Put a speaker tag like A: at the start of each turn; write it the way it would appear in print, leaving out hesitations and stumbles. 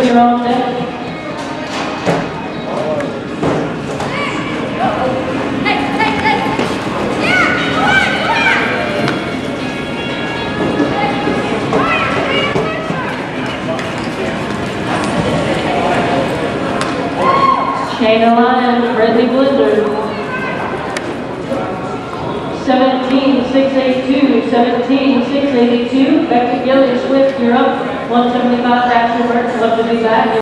A: Your own net. Shayna Lyons, Bradley Blizzard. 17,682, 17,682. Becky Gillies Swift, you're up. 175, Ashley Burke, love to be back.